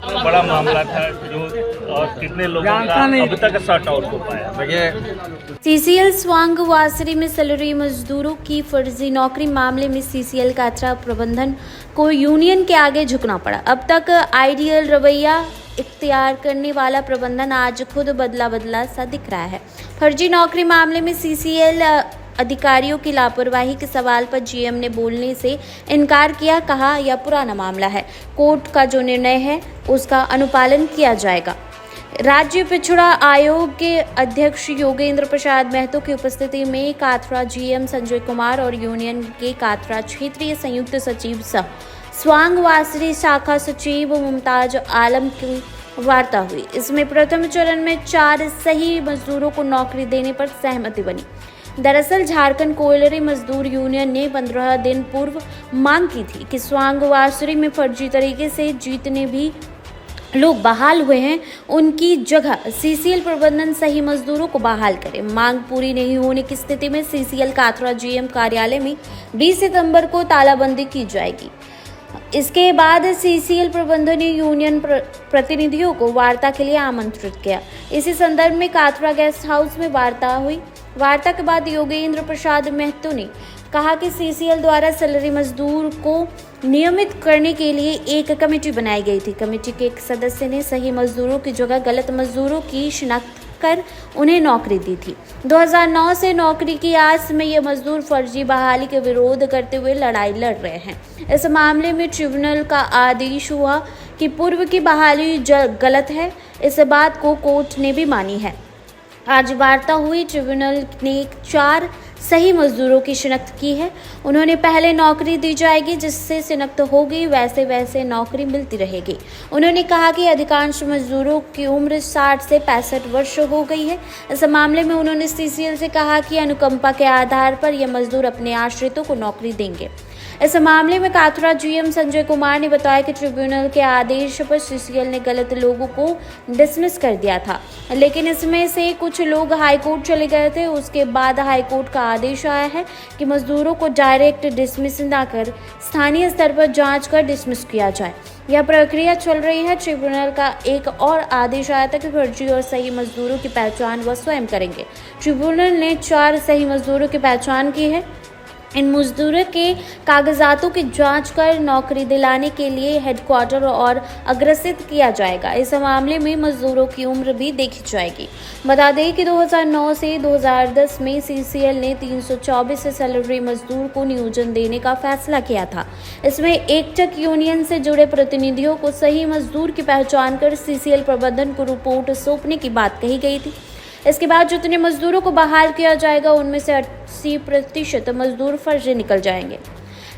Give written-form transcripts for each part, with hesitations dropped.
बड़ा मामला था जो और कितने लोगों का अभी तक सॉर्ट आउट हो पाया। देखिए सीसीएल स्वांग वासरी में सैलरी मजदूरों की फर्जी नौकरी मामले में सीसीएल काथरा प्रबंधन को यूनियन के आगे झुकना पड़ा। अब तक आइडियल रवैया इख्तियार करने वाला प्रबंधन आज खुद बदला सा दिख रहा है। फर्जी नौकरी मामले में सीसीएल अधिकारियों की लापरवाही के सवाल पर जीएम ने बोलने से इनकार किया। कहा यह पुराना मामला है, कोर्ट का जो निर्णय है उसका अनुपालन किया जाएगा। राज्य पिछड़ा आयोग के अध्यक्ष योगेंद्र प्रसाद महतो की उपस्थिति में काथरा जीएम संजय कुमार और यूनियन के काथरा क्षेत्रीय संयुक्त सचिव सह स्वांग वासरी शाखा सचिव मुमताज आलम की वार्ता हुई। इसमें प्रथम चरण में 4 सही मजदूरों को नौकरी देने पर सहमति बनी। दरअसल झारखंड कोयलरी मजदूर यूनियन ने 15 दिन पूर्व मांग की थी कि स्वांग वासरी में फर्जी तरीके से जितने भी लोग बहाल हुए हैं उनकी जगह सीसीएल प्रबंधन सही मजदूरों को बहाल करे। मांग पूरी नहीं होने की स्थिति में सीसीएल काथरा जीएम कार्यालय में 20 सितंबर को तालाबंदी की जाएगी। इसके बाद सीसीएल प्रबंधन ने यूनियन प्रतिनिधियों को वार्ता के लिए आमंत्रित किया। इसी संदर्भ में काथरा गेस्ट हाउस में वार्ता हुई। वार्ता के बाद योगेंद्र प्रसाद महतो ने कहा कि सीसीएल द्वारा सैलरी मजदूर को नियमित करने के लिए एक कमेटी बनाई गई थी। कमेटी के एक सदस्य ने सही मजदूरों की जगह गलत मजदूरों की शिनाख्त कर उन्हें नौकरी दी थी। 2009 से नौकरी की आस में ये मजदूर फर्जी बहाली के विरोध करते हुए लड़ाई लड़ रहे हैं। इस मामले में ट्रिब्यूनल का आदेश हुआ कि पूर्व की बहाली गलत है। इस बात को कोर्ट ने भी मानी है। आज वार्ता हुई। ट्रिब्यूनल ने 4 सही मजदूरों की शिनाख्त की है। उन्होंने पहले नौकरी दी जाएगी, जिससे शिनाख्त होगी वैसे नौकरी मिलती रहेगी। उन्होंने कहा कि अधिकांश मजदूरों की उम्र 60 से 65 वर्ष हो गई है। इस मामले में उन्होंने सीसीएल से कहा कि अनुकंपा के आधार पर यह मजदूर अपने आश्रितों को नौकरी देंगे। इस मामले में काथरा जीएम संजय कुमार ने बताया कि ट्रिब्यूनल के आदेश पर सीसीएल ने गलत लोगों को डिसमिस कर दिया था, लेकिन इसमें से कुछ लोग हाईकोर्ट चले गए थे। उसके बाद हाईकोर्ट का आदेश आया है कि मजदूरों को डायरेक्ट डिसमिस न कर स्थानीय स्तर पर जांच कर डिसमिस किया जाए। यह प्रक्रिया चल रही है। ट्रिब्यूनल का एक और आदेश आया था कि फर्जी और सही मजदूरों की पहचान वह स्वयं करेंगे। ट्रिब्यूनल ने 4 सही मजदूरों की पहचान की है। इन मजदूरों के कागजातों की जांच कर नौकरी दिलाने के लिए हेडक्वार्टर और अग्रसित किया जाएगा। इस मामले में मजदूरों की उम्र भी देखी जाएगी। बता दें कि 2009 से 2010 में सीसीएल ने 324 सैलरी मजदूर को नियोजन देने का फैसला किया था। इसमें एकटक यूनियन से जुड़े प्रतिनिधियों को सही मजदूर की पहचान कर सीसीएल प्रबंधन को रिपोर्ट सौंपने की बात कही गई थी। इसके बाद जितने मजदूरों को बहाल किया जाएगा उनमें से 80% मजदूर फर्जी निकल जाएंगे,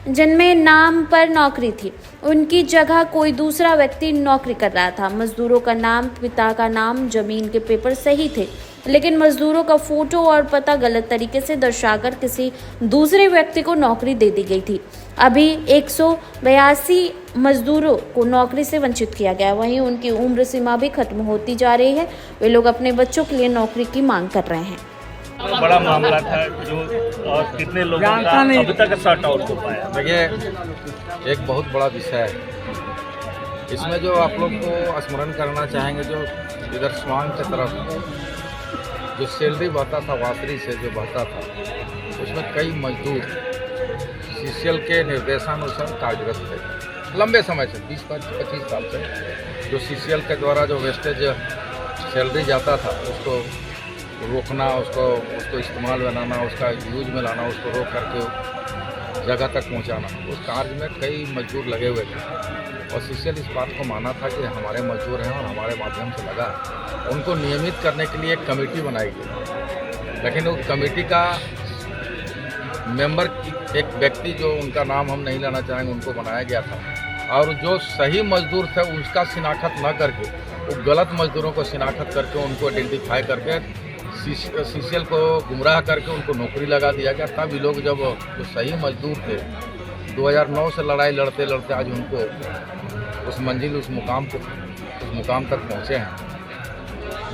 जिनमें नाम पर नौकरी थी। उनकी जगह कोई दूसरा व्यक्ति नौकरी कर रहा था। मजदूरों का नाम, पिता का नाम, जमीन के पेपर सही थे, लेकिन मजदूरों का फोटो और पता गलत तरीके से दर्शाकर किसी दूसरे व्यक्ति को नौकरी दे दी गई थी। अभी 182 मजदूरों को नौकरी से वंचित किया गया। वहीं उनकी उम्र सीमा भी खत्म होती जा रही है। वे लोग अपने बच्चों के लिए नौकरी की मांग कर रहे हैं। बड़ा मामला था जो और कितने लोगों का अभी तक सॉर्ट आउट हो पाया। देखिए एक बहुत बड़ा विषय है। इसमें जो आप लोग को स्मरण करना चाहेंगे, जो इधर स्वांग की तरफ जो सैलरी बहता था वासरी से जो बहता था, उसमें कई मजदूर सीसीएल के निर्देशानुसार कार्यरत थे लंबे समय से, 20-25 साल से। जो सीसीएल के द्वारा जो वेस्टेज सैलरी जाता था उसको रोकना, उसको इस्तेमाल बनाना, उसका यूज में लाना, उसको रोक करके जगह तक पहुंचाना, उस कार्य में कई मजदूर लगे हुए थे। और सीसीएल इस बात को माना था कि हमारे मजदूर हैं और हमारे माध्यम से लगा। उनको नियमित करने के लिए एक कमेटी बनाई गई, लेकिन उस कमेटी का मेंबर एक व्यक्ति, जो उनका नाम हम नहीं लेना चाहेंगे, उनको बनाया गया था। और जो सही मजदूर थे उसका शिनाख्त न करके वो गलत मजदूरों को शिनाख्त करके उनको आइडेंटिफाई करके सीसीएल को गुमराह करके उनको नौकरी लगा दिया गया। तब ये लोग जब जो सही मजदूर थे 2009 से लड़ाई लड़ते लड़ते आज उनको उस मंजिल, उस मुकाम तक पहुँचे हैं।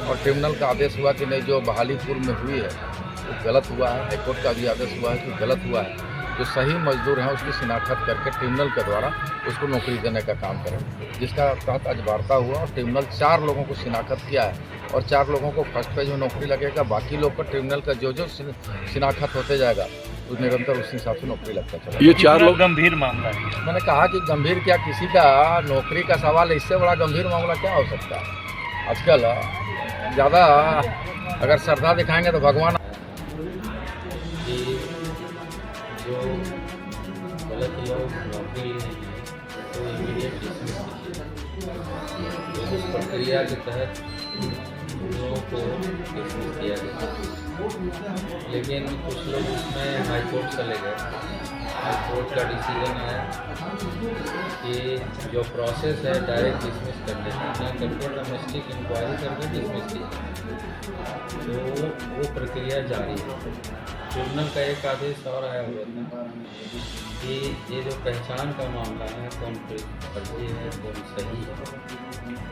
और ट्रिब्यूनल का आदेश हुआ कि नहीं, जो बहाली पूर्व में हुई है वो गलत हुआ है। हाईकोर्ट का भी आदेश हुआ है कि गलत हुआ है। जो सही मजदूर हैं उसकी शिनाख्त करके ट्रिब्यूनल के द्वारा उसको नौकरी देने का काम करें, जिसका तहत आज वार्ता हुआ और ट्रिब्यूनल 4 लोगों को शिनाख्त किया है और 4 लोगों को फर्स्ट पेज में नौकरी लगेगा। बाकी लोग को ट्रिब्यूनल का जो शिनाख्त होते जाएगा उस निरंतर उस हिसाब से नौकरी लगता चला। ये 4 लोग गंभीर मामला है। मैंने कहा कि गंभीर क्या, किसी का नौकरी का सवाल, इससे बड़ा गंभीर मामला क्या हो सकता है। आजकल ज़्यादा अगर श्रद्धा दिखाएंगे तो भगवान कि जो गलत लोग नौकरी लेंगे तो इमीडिएट डिसमिस कीजिए। उस प्रक्रिया के तहत उन लोगों को डिसमिस किया गया, लेकिन कुछ लोग उसमें हाई कोर्ट चले गए। हाई कोर्ट का डिसीजन आया कि जो प्रोसेस है डायरेक्ट डिसमिस कर देना, ना करके डोमेस्टिक इंक्वायरी करके डिसमिस किया। तो वो प्रक्रिया जारी है। ट्रिब्यूनल का एक आदेश और आया हुआ था कि ये जो पहचान का मामला है, कौन फर्जी है कौन सही है,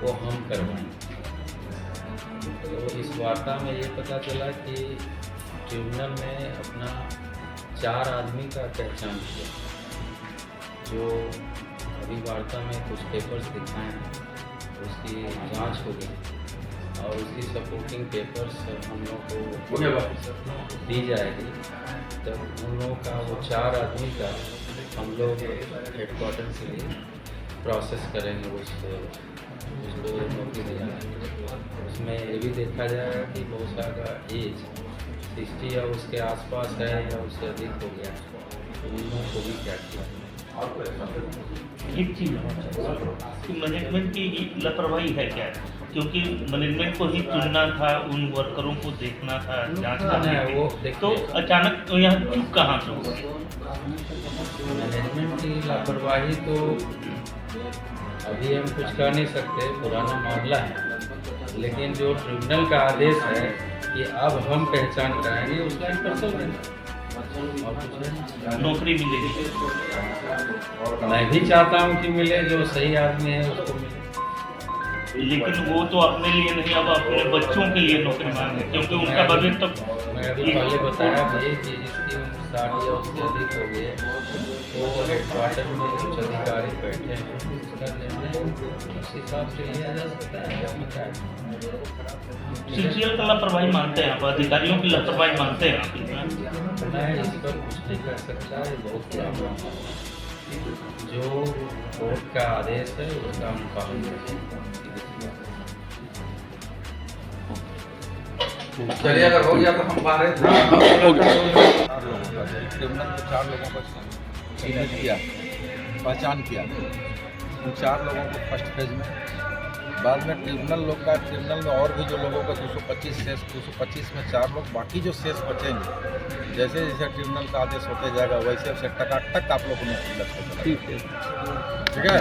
वो हम करवाएंगे। तो इस वार्ता में ये पता चला कि ट्रिब्यूनल ने अपना 4 आदमी का पहचान किया, जो अभी वार्ता में कुछ पेपर्स दिखाए हैं, उसकी जांच हो गई और उसकी सपोर्टिंग पेपर्स हम लोग को दी जाएगी। तब उन लोगों का वो 4 आदमी का हम लोग हेडक्वार्टर के लिए प्रोसेस करेंगे, उसको नौकरी दिया। उसमें ये भी देखा जाएगा कि बहुत सारा एज 60 या उसके आसपास है या उससे अधिक हो गया, तो उन लोगों को भी क्या किया। एक चीज़ कि मैनेजमेंट की लापरवाही है क्या? क्योंकि मैनेजमेंट को ही चुनना था, उन वर्करों को देखना था, जांच करना वो तो अचानक तो यहाँ चूक कहाँ से हुआ? मैनेजमेंट की लापरवाही तो अभी हम कुछ कर नहीं सकते, पुराना मामला है। लेकिन जो ट्रिब्यूनल का आदेश है कि अब हम पहचान कराएंगे, उसका परसों देंगे और कुछ नहीं। नौकरी मिलेगी। मैं भी चाहता हूँ कि मिले, जो सही आदमी है उसको मिले। लेकिन वो तो अपने लिए नहीं, अब अपने बच्चों के लिए नौकरी मांगे, क्योंकि उनका भविष्य तो मैं अभी पहले बताया भी कि जिसकी उम्र 60 या उससे अधिक हो गई है, तो हेडक्वार्टर में कुछ अधिकारी बैठे हैं, उसका निर्णय उस हिसाब से लिया जा सकता है। सीसीएल का लापरवाही मानते हैं आप, अधिकारियों की लापरवाही मानते हैं आप? मैं इस पर कुछ नहीं कर सकता, ये बहुत बड़ा मामला है। जो कोर्ट का आदेश है उसका हम पालन करेंगे। चलिए, अगर हो गया तो हम बाहर ट्रिब्यूनल को 4 लोगों को चिन्हित किया, पहचान किया। उन 4 लोगों को फर्स्ट फेज में, बाद में ट्रिब्यूनल में और भी जो लोगों का 225 में 4 लोग, बाकी जो शेष बचेंगे जैसे जैसे ट्रिब्यूनल का आदेश होते जाएगा वैसे वैसे टकाटक आप लोग को नौकरी लग सकता है। ठीक है।